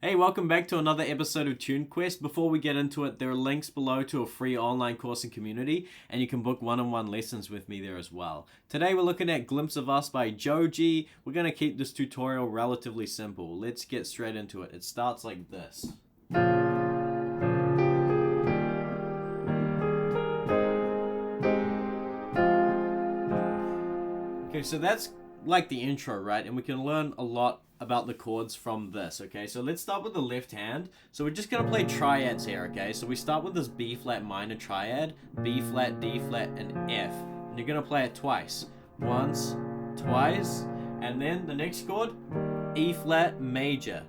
Hey, welcome back to another episode of Tune Quest. Before we get into it, there are links below to a free online course and community, and you can book one-on-one lessons with me there as well. Today we're looking at Glimpse of Us by Joji. We're going to keep this tutorial relatively simple. Let's get straight into it. It starts like this. Okay, so that's like the intro, right? And we can learn a lot about the chords from this, okay? So let's start with the left hand. So we're just gonna play triads here, okay? So we start with this B flat minor triad, B flat, D flat, and F. And you're gonna play it twice. Once, twice, and then the next chord, E flat major,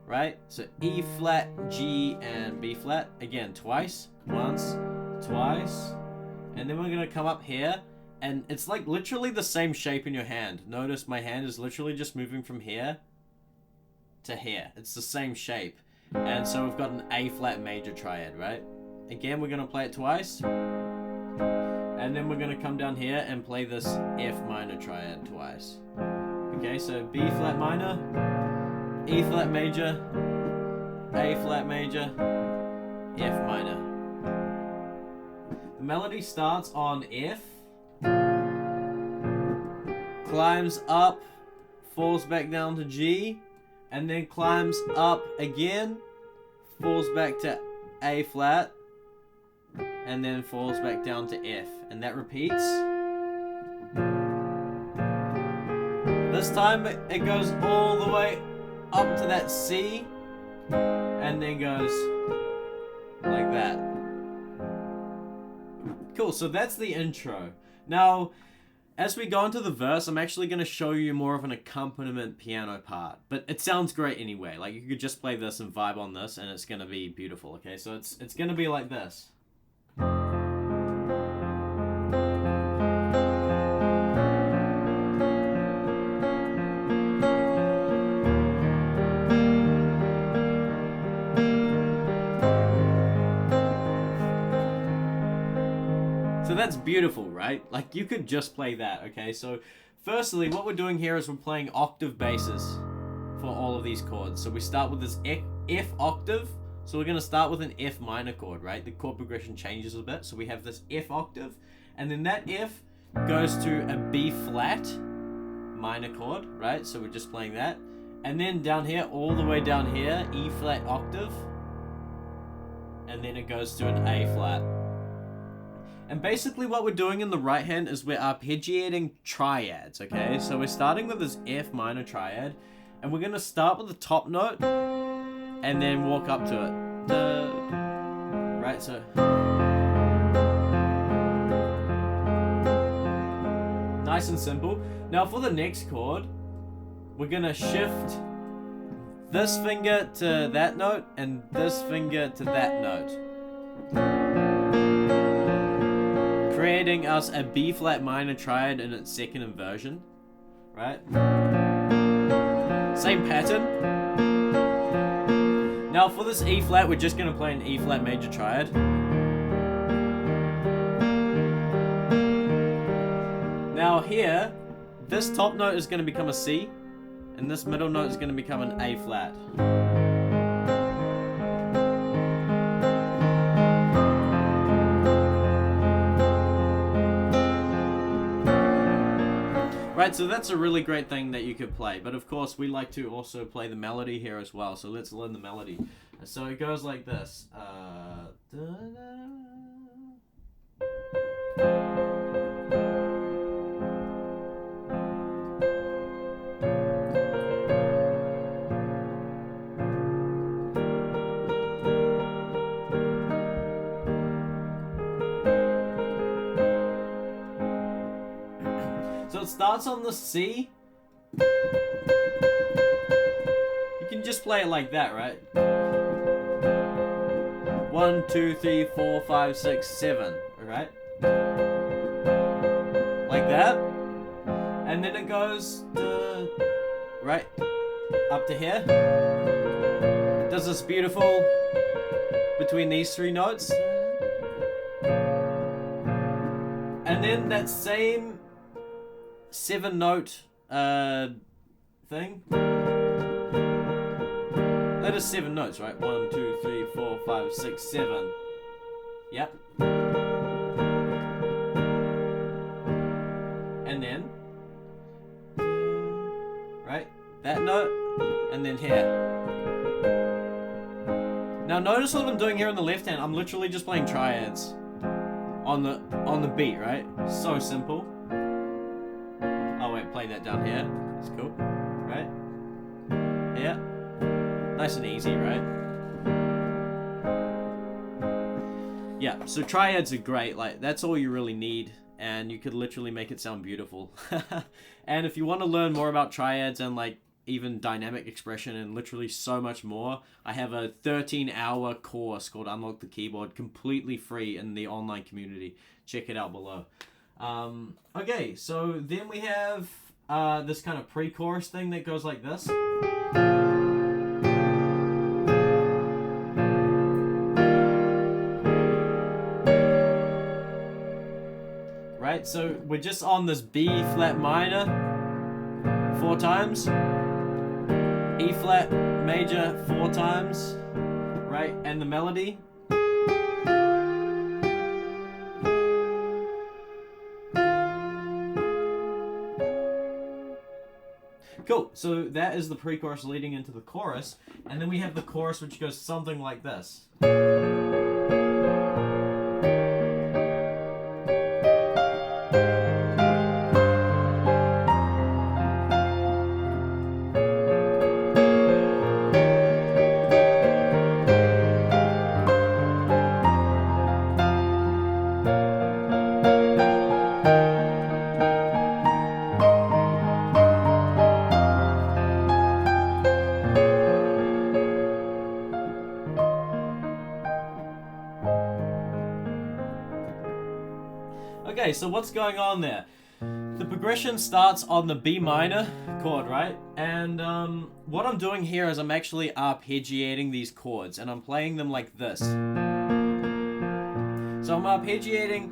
right? So E flat, G, and B flat, again, twice, once, twice, and then we're gonna come up here, and it's like literally the same shape in your hand. Notice my hand is literally just moving from here to here. It's the same shape. And so we've got an A flat major triad, right? Again, we're going to play it twice. And then we're going to come down here and play this F minor triad twice. Okay, so B flat minor, E flat major, A flat major, F minor. The melody starts on F, climbs up, falls back down to G, and then climbs up again, falls back to A flat, and then falls back down to F, and that repeats. This time it goes all the way up to that C, and then goes like that. Cool, so that's the intro. Now, as we go into the verse, I'm actually going to show you more of an accompaniment piano part. But it sounds great anyway. Like, you could just play this and vibe on this, and it's going to be beautiful, okay? So it's going to be like this. So that's beautiful, right? Like, you could just play that, okay? So, firstly, what we're doing here is we're playing octave basses for all of these chords. So we start with this F octave. So we're going to start with an F minor chord, right? The chord progression changes a bit. So we have this F octave, and then that F goes to a B flat minor chord, right? So we're just playing that. And then down here, all the way down here, E flat octave, and then it goes to an A flat. And basically what we're doing in the right hand is we're arpeggiating triads, okay? So we're starting with this F minor triad, and we're going to start with the top note, and then walk up to it. Right, so... nice and simple. Now for the next chord, we're going to shift this finger to that note, and this finger to that note, creating us a B flat minor triad in its second inversion, right? Same pattern. Now for this E flat, we're just going to play an E flat major triad. Now here, this top note is going to become a C, and this middle note is going to become an A flat. Right, so that's a really great thing that you could play, but of course we like to also play the melody here as well, so let's learn the melody. So it goes like this. So it starts on the C. You can just play it like that, right? 1, 2, 3, 4, 5, 6, 7. Alright? Like that. And then it goes to, right up to here. It does this beautiful between these three notes. And then that same 7 note thing That is 7 notes, right? 1, 2, 3, 4, 5, 6, 7. Yep. And then, right? That note, and then here. Now notice what I'm doing here on the left hand. I'm literally just playing triads on the beat, right? So simple. Oh wait, play that down here. That's cool, right? Yeah, nice and easy, right? Yeah, so triads are great. Like, that's all you really need, and you could literally make it sound beautiful. And if you want to learn more about triads and like even dynamic expression and literally so much more, I have a 13-hour course called Unlock the Keyboard, completely free in the online community. Check it out below. Okay, so then we have this kind of pre-chorus thing that goes like this. Right, so we're just on this B flat minor 4 times, E flat major 4 times, right, and the melody. Cool, so that is the pre-chorus leading into the chorus, and then we have the chorus which goes something like this. Okay, so what's going on there? The progression starts on the B minor chord, right? And what I'm doing here is I'm actually arpeggiating these chords, and I'm playing them like this. So I'm arpeggiating,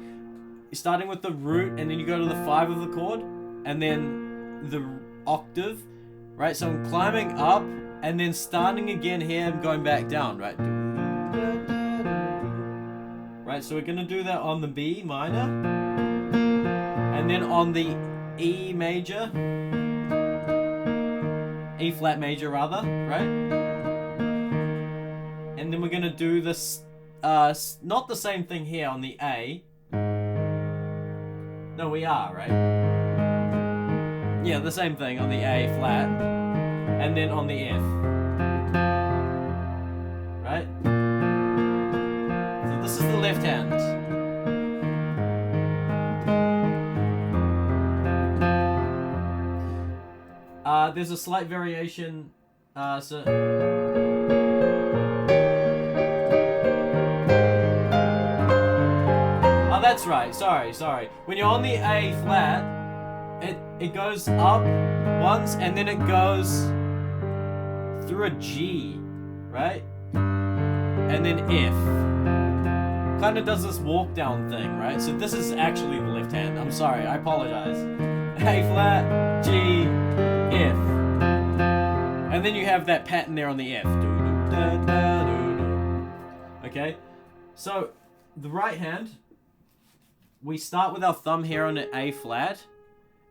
starting with the root, and then you go to the 5 of the chord, and then the octave, right? So I'm climbing up, and then starting again here and going back down, right? Right, so we're gonna do that on the B minor. And then on the E major, E flat major rather, right? And then we're gonna do this, not the same thing here on the A. No, we are, right? Yeah, the same thing on the A flat. And then on the F. Right? So this is the left hand. There's a slight variation, so... Oh, that's right, sorry. When you're on the A flat, it goes up once, and then it goes through a G, right? And then F. Kind of does this walk down thing, right? So this is actually the left hand. I'm sorry, I apologize. A flat, G, F. And then you have that pattern there on the F. Okay? So, the right hand, we start with our thumb here on an A flat,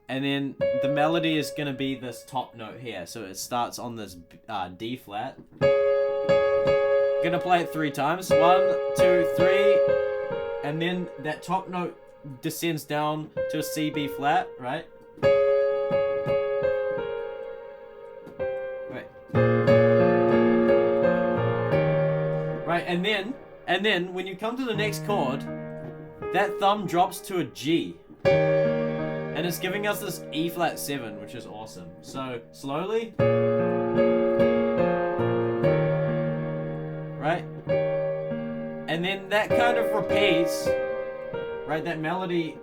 and then the melody is going to be this top note here. So it starts on this D flat. Gonna play it 3 times. 1, 2, 3. And then that top note descends down to a C, B flat, right? Right, and then when you come to the next chord, that thumb drops to a G. And it's giving us this E flat 7, which is awesome. So, slowly. Right? And then that kind of repeats, right? That melody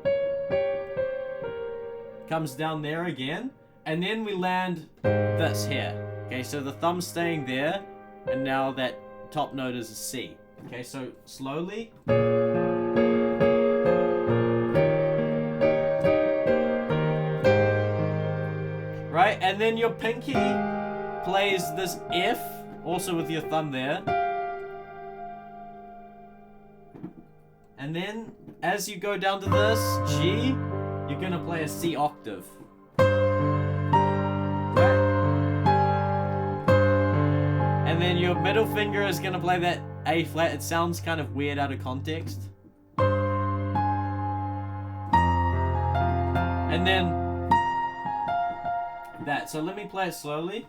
comes down there again. And then we land this here. Okay, so the thumb's staying there, and now that top note is a C. Okay, so slowly. Right, and then your pinky plays this F Also with your thumb there. And then, as you go down to this G, you're gonna play a C octave. Right? And then your middle finger is gonna play that A flat. It sounds kind of weird out of context. And then that. So let me play it slowly.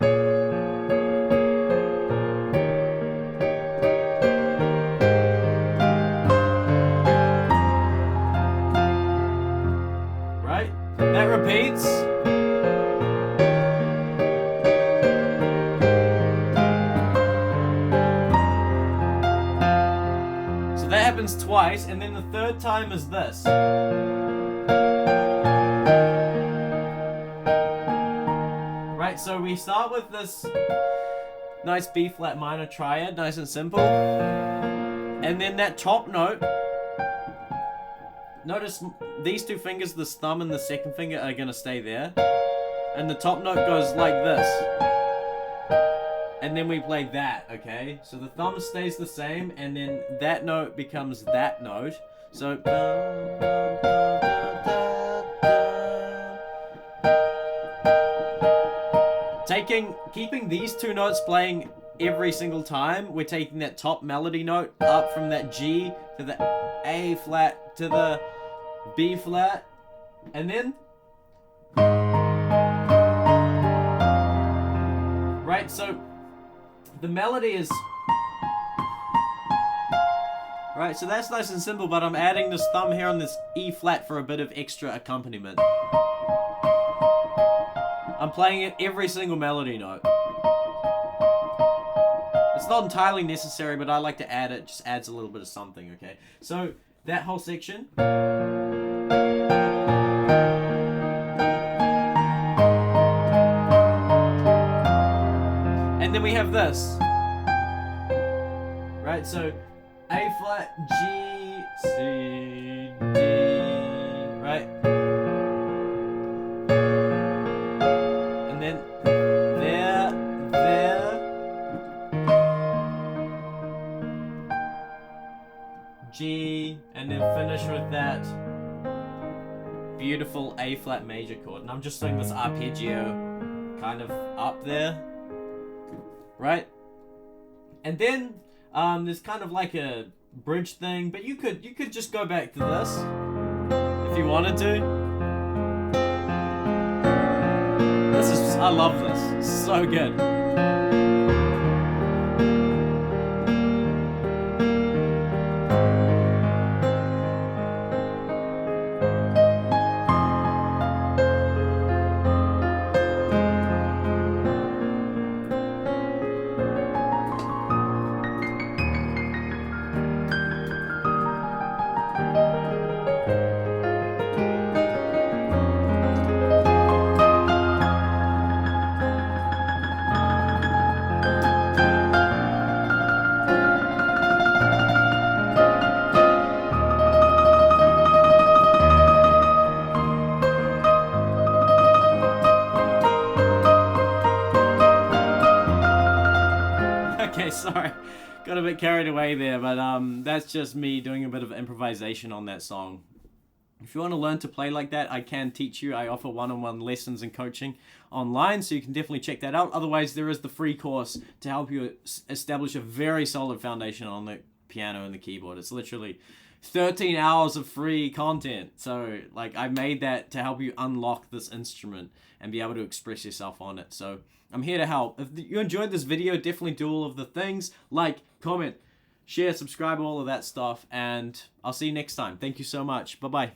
Right? That repeats. So that happens twice, and then the third time is this. So we start with this nice B flat minor triad, nice and simple. And then that top note, notice these two fingers, the thumb and the second finger, are gonna stay there. And the top note goes like this. And then we play that, okay? So the thumb stays the same, and then that note becomes that note. So keeping these two notes playing every single time, we're taking that top melody note up from that G to the A flat to the B flat, and then right, so the melody is right, so that's nice and simple, but I'm adding this thumb here on this E flat for a bit of extra accompaniment. I'm playing it every single melody note. It's not entirely necessary, but I like to add it. It just adds a little bit of something, okay? So, that whole section. And then we have this. Right, so A flat, G, C, D, right? G, and then finish with that beautiful A flat major chord. And I'm just doing this arpeggio kind of up there, right? And then there's kind of like a bridge thing, but you could just go back to this if you wanted to. I love this. It's so good. Okay, sorry. Got a bit carried away there, but that's just me doing a bit of improvisation on that song. If you want to learn to play like that, I can teach you. I offer one-on-one lessons and coaching online, so you can definitely check that out. Otherwise, there is the free course to help you establish a very solid foundation on the piano and the keyboard. It's literally 13 hours of free content. So, like, I made that to help you unlock this instrument and be able to express yourself on it. So, I'm here to help. If you enjoyed this video, definitely do all of the things. Like, comment, share, subscribe, all of that stuff. And I'll see you next time. Thank you so much. Bye-bye.